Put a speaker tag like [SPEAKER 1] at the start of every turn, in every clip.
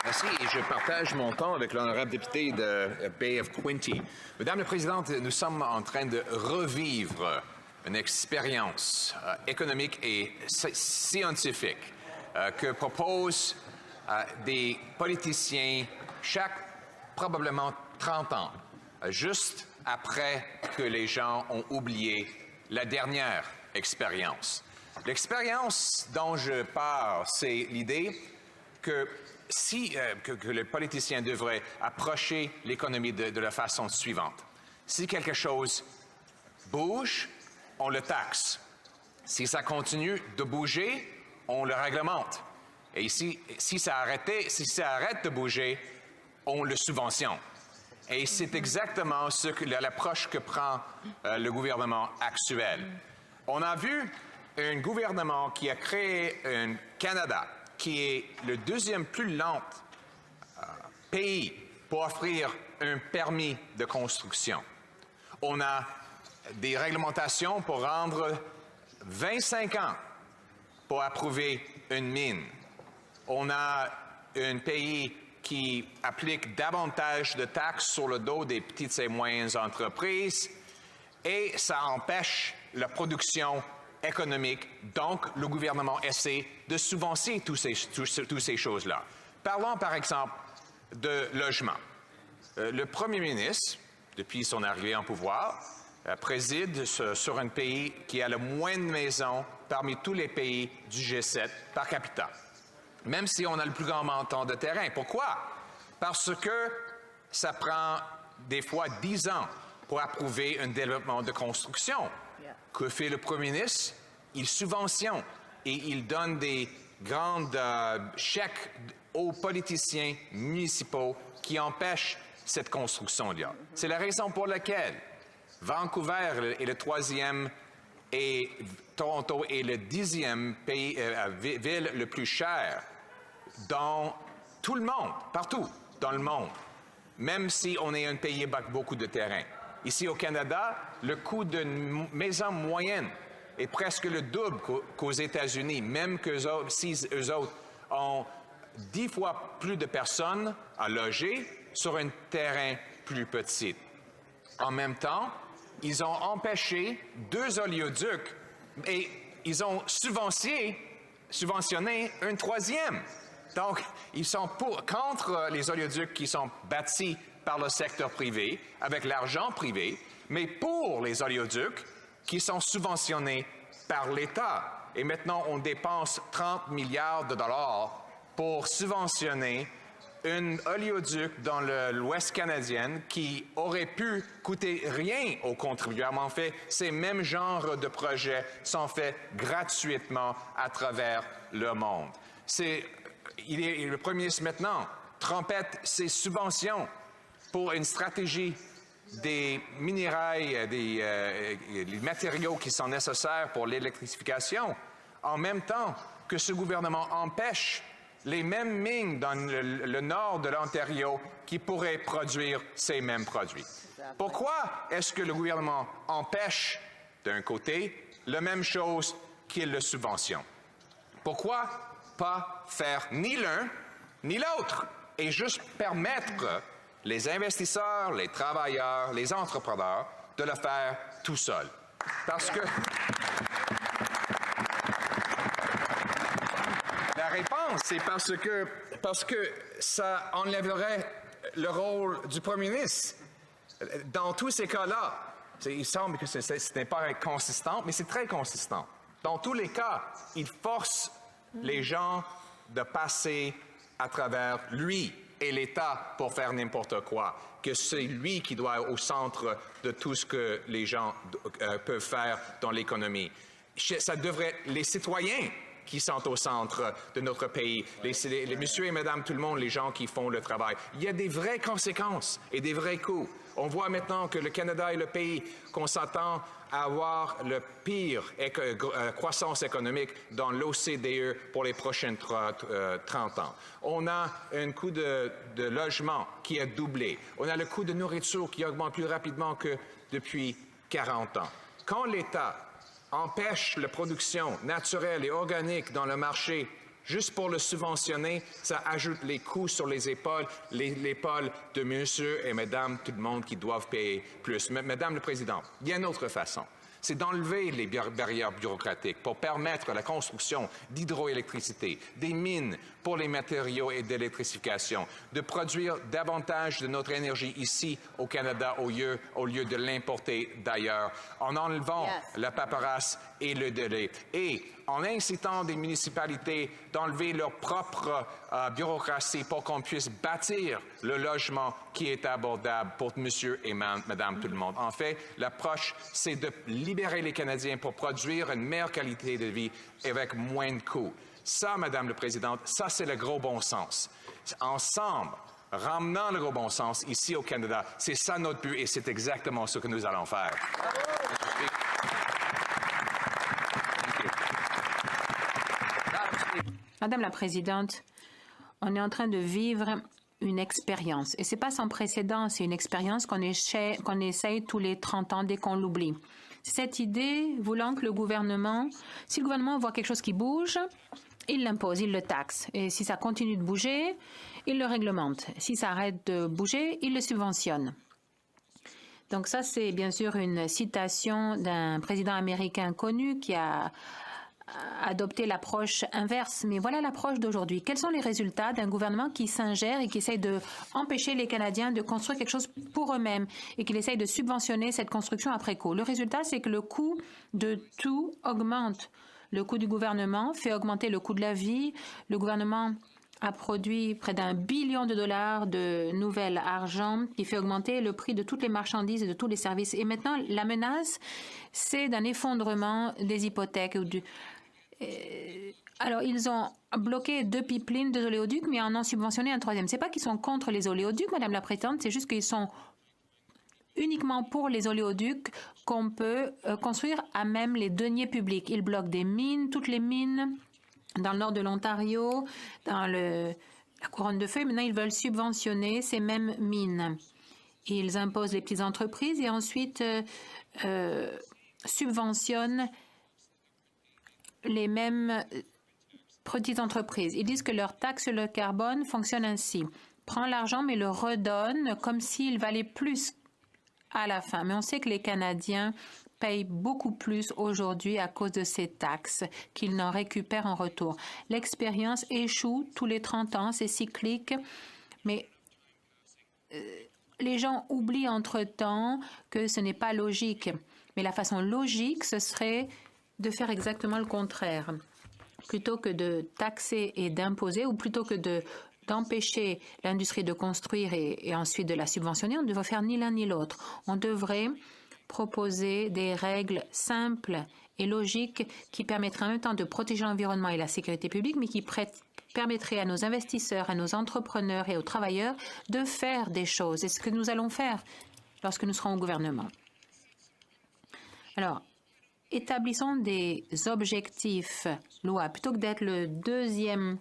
[SPEAKER 1] Merci, et je partage mon temps avec l'honorable député de Bay of Quinte. Madame la Présidente, nous sommes en train de revivre une expérience économique et scientifique que proposent des politiciens chaque probablement 30 ans, juste après que les gens ont oublié la dernière expérience. L'expérience dont je parle, c'est l'idée que que les politiciens devraient approcher l'économie de la façon suivante. Si quelque chose bouge, on le taxe. Si ça continue de bouger, on le réglemente. Et si ça arrête de bouger, on le subventionne. Et c'est exactement l'approche que prend le gouvernement actuel. On a vu un gouvernement qui a créé un Canada qui est le deuxième plus lent pays pour offrir un permis de construction. On a des réglementations pour rendre 25 ans pour approuver une mine. On a un pays qui applique davantage de taxes sur le dos des petites et moyennes entreprises et ça empêche la production économique. Donc, le gouvernement essaie de subventionner toutes ces choses-là. Parlons, par exemple, de logement. Le premier ministre, depuis son arrivée en pouvoir, préside sur un pays qui a le moins de maisons parmi tous les pays du G7 par capita, même si on a le plus grand montant de terrain. Pourquoi? Parce que ça prend des fois 10 ans pour approuver un développement de construction. Que fait le premier ministre? Il subventionne et il donne des grands chèques aux politiciens municipaux qui empêchent cette construction-là. C'est la raison pour laquelle Vancouver est le 3e et Toronto est le 10e ville le plus cher dans tout le monde, partout dans le monde, même si on est un pays avec beaucoup de terrain. Ici au Canada, le coût d'une maison moyenne est presque le double qu'aux États-Unis, même si eux autres ont 10 fois plus de personnes à loger sur un terrain plus petit. En même temps, ils ont empêché 2 oléoducs et ils ont subventionné un 3e. Donc, ils sont contre les oléoducs qui sont bâtis par le secteur privé, avec l'argent privé, mais pour les oléoducs qui sont subventionnés par l'État. Et maintenant, on dépense 30 milliards de dollars pour subventionner un oléoduc dans l'Ouest canadien qui aurait pu coûter rien aux contribuables. En fait, ces mêmes genres de projets sont faits gratuitement à travers le monde. Le premier ministre maintenant trompette ses subventions pour une stratégie des minerais, des matériaux qui sont nécessaires pour l'électrification, en même temps que ce gouvernement empêche les mêmes mines dans le nord de l'Ontario qui pourraient produire ces mêmes produits. Pourquoi est-ce que le gouvernement empêche, d'un côté, la même chose qu'il le subventionne? Pourquoi pas faire ni l'un ni l'autre et juste permettre les investisseurs, les travailleurs, les entrepreneurs de le faire tout seuls? Parce que la réponse, c'est parce que ça enlèverait le rôle du premier ministre. Dans tous ces cas-là, il semble que ce n'est pas consistant, mais c'est très consistant. Dans tous les cas, il force les gens de passer à travers lui et l'État pour faire n'importe quoi, que c'est lui qui doit être au centre de tout ce que les gens peuvent faire dans l'économie. Ça devrait être les citoyens qui sont au centre de notre pays, les messieurs et madame tout le monde, les gens qui font le travail. Il y a des vraies conséquences et des vrais coûts. On voit maintenant que le Canada est le pays qu'on s'attend à avoir le pire croissance économique dans l'OCDE pour les prochaines 30 ans. On a un coût de logement qui a doublé. On a le coût de nourriture qui augmente plus rapidement que depuis 40 ans. Quand l'État empêche la production naturelle et organique dans le marché Juste pour le subventionner, ça ajoute les coûts sur les épaules de monsieur et madame, tout le monde qui doivent payer plus. Madame la Présidente, il y a une autre façon. C'est d'enlever les barrières bureaucratiques pour permettre la construction d'hydroélectricité, des mines pour les matériaux et d'électrification, de produire davantage de notre énergie ici au Canada au lieu de l'importer d'ailleurs, en enlevant la paperasse et le délai, et en incitant des municipalités d'enlever leur propre bureaucratie pour qu'on puisse bâtir le logement qui est abordable pour monsieur et madame tout le monde. En fait, l'approche, c'est de libérer les Canadiens pour produire une meilleure qualité de vie avec moins de coûts. Ça, Madame la Présidente, ça, c'est le gros bon sens. Ensemble, ramenant le gros bon sens ici au Canada, c'est ça notre but et c'est exactement ce que nous allons faire.
[SPEAKER 2] Madame la Présidente, on est en train de vivre une expérience. Et ce n'est pas sans précédent, c'est une expérience qu'on essaye tous les 30 ans dès qu'on l'oublie. Cette idée voulant que le gouvernement, si le gouvernement voit quelque chose qui bouge, il l'impose, il le taxe. Et si ça continue de bouger, il le réglemente. Si ça arrête de bouger, il le subventionne. Donc ça, c'est bien sûr une citation d'un président américain connu qui a adopté l'approche inverse. Mais voilà l'approche d'aujourd'hui. Quels sont les résultats d'un gouvernement qui s'ingère et qui essaye d'empêcher les Canadiens de construire quelque chose pour eux-mêmes et qui essaye de subventionner cette construction après coup? Le résultat, c'est que le coût de tout augmente. Le coût du gouvernement fait augmenter le coût de la vie. Le gouvernement a produit près d'1 billion de dollars de nouvel argent qui fait augmenter le prix de toutes les marchandises et de tous les services. Et maintenant, la menace, c'est d'un effondrement des hypothèques. Alors, ils ont bloqué 2 pipelines, 2 oléoducs, mais en ont subventionné un 3e. Ce n'est pas qu'ils sont contre les oléoducs, Madame la Présidente, c'est juste qu'ils sont uniquement pour les oléoducs qu'on peut construire à même les deniers publics. Ils bloquent des mines, toutes les mines dans le nord de l'Ontario, dans la couronne de feuilles. Maintenant, ils veulent subventionner ces mêmes mines. Ils imposent les petites entreprises et ensuite subventionnent les mêmes petites entreprises. Ils disent que leur taxe sur le carbone fonctionne ainsi. Prend l'argent mais le redonne comme s'il valait plus à la fin. Mais on sait que les Canadiens payent beaucoup plus aujourd'hui à cause de ces taxes qu'ils n'en récupèrent en retour. L'expérience échoue tous les 30 ans, c'est cyclique, mais les gens oublient entre-temps que ce n'est pas logique. Mais la façon logique, ce serait de faire exactement le contraire. Plutôt que de taxer et d'imposer, ou plutôt que d'empêcher l'industrie de construire et ensuite de la subventionner, on ne devrait faire ni l'un ni l'autre. On devrait proposer des règles simples et logiques qui permettraient en même temps de protéger l'environnement et la sécurité publique, mais qui permettraient à nos investisseurs, à nos entrepreneurs et aux travailleurs de faire des choses. C'est ce que nous allons faire lorsque nous serons au gouvernement. Alors, établissons des objectifs loi. Plutôt que d'être le 2e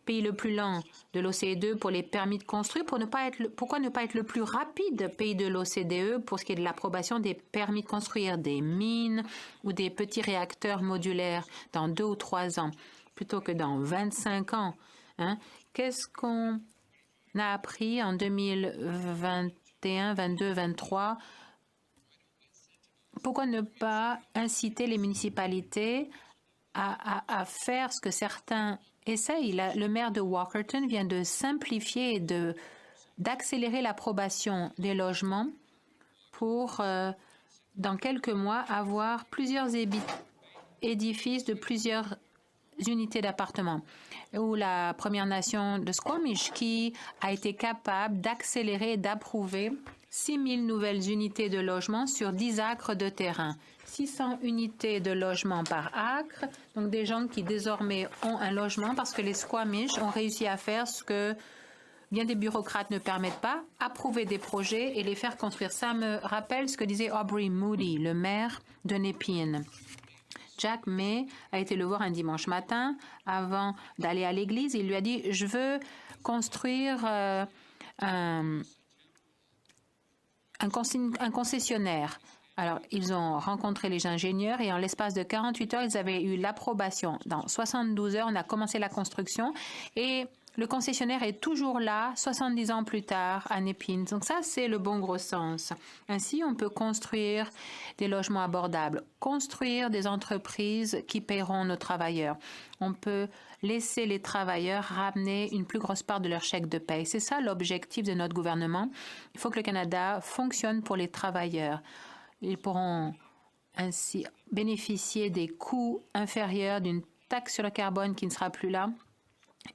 [SPEAKER 2] pays le plus lent de l'OCDE pour les permis de construire, pourquoi ne pas être le plus rapide pays de l'OCDE pour ce qui est de l'approbation des permis de construire des mines ou des petits réacteurs modulaires dans 2 ou 3 ans, plutôt que dans 25 ans? Qu'est-ce qu'on a appris en 2021, 22, 23? Pourquoi ne pas inciter les municipalités à faire ce que certains essayent? Le maire de Walkerton vient de simplifier et d'accélérer l'approbation des logements pour, dans quelques mois, avoir plusieurs édifices de plusieurs unités d'appartements. Ou la Première Nation de Squamish qui a été capable d'accélérer et d'approuver 6 000 nouvelles unités de logement sur 10 acres de terrain. 600 unités de logement par acre, donc des gens qui désormais ont un logement parce que les Squamish ont réussi à faire ce que bien des bureaucrates ne permettent pas, approuver des projets et les faire construire. Ça me rappelle ce que disait Aubrey Moody, le maire de Nepean. Jack May a été le voir un dimanche matin avant d'aller à l'église. Il lui a dit « Je veux construire un concessionnaire Alors, ils ont rencontré les ingénieurs et en l'espace de 48 heures, ils avaient eu l'approbation. Dans 72 heures, on a commencé la construction et le concessionnaire est toujours là, 70 ans plus tard, à Népines. Donc ça, c'est le bon gros sens. Ainsi, on peut construire des logements abordables, construire des entreprises qui paieront nos travailleurs. On peut laisser les travailleurs ramener une plus grosse part de leur chèque de paie. C'est ça l'objectif de notre gouvernement. Il faut que le Canada fonctionne pour les travailleurs. Ils pourront ainsi bénéficier des coûts inférieurs d'une taxe sur le carbone qui ne sera plus là.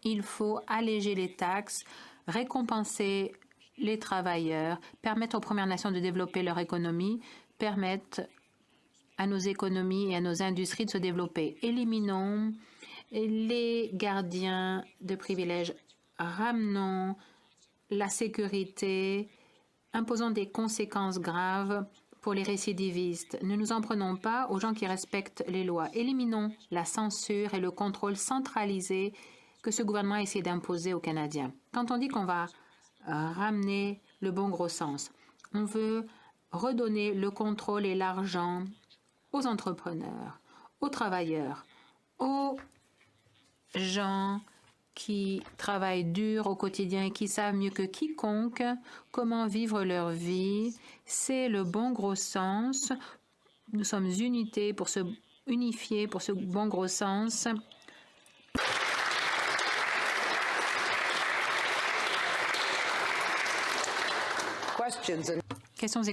[SPEAKER 2] Il faut alléger les taxes, récompenser les travailleurs, permettre aux Premières Nations de développer leur économie, permettre à nos économies et à nos industries de se développer. Éliminons les gardiens de privilèges, ramenons la sécurité, imposons des conséquences graves pour les récidivistes. Ne nous en prenons pas aux gens qui respectent les lois. Éliminons la censure et le contrôle centralisé que ce gouvernement essaie d'imposer aux Canadiens. Quand on dit qu'on va ramener le bon gros sens, on veut redonner le contrôle et l'argent aux entrepreneurs, aux travailleurs, aux gens qui travaillent dur au quotidien et qui savent mieux que quiconque comment vivre leur vie. C'est le bon gros sens. Nous sommes unifiés pour ce bon gros sens. Questions et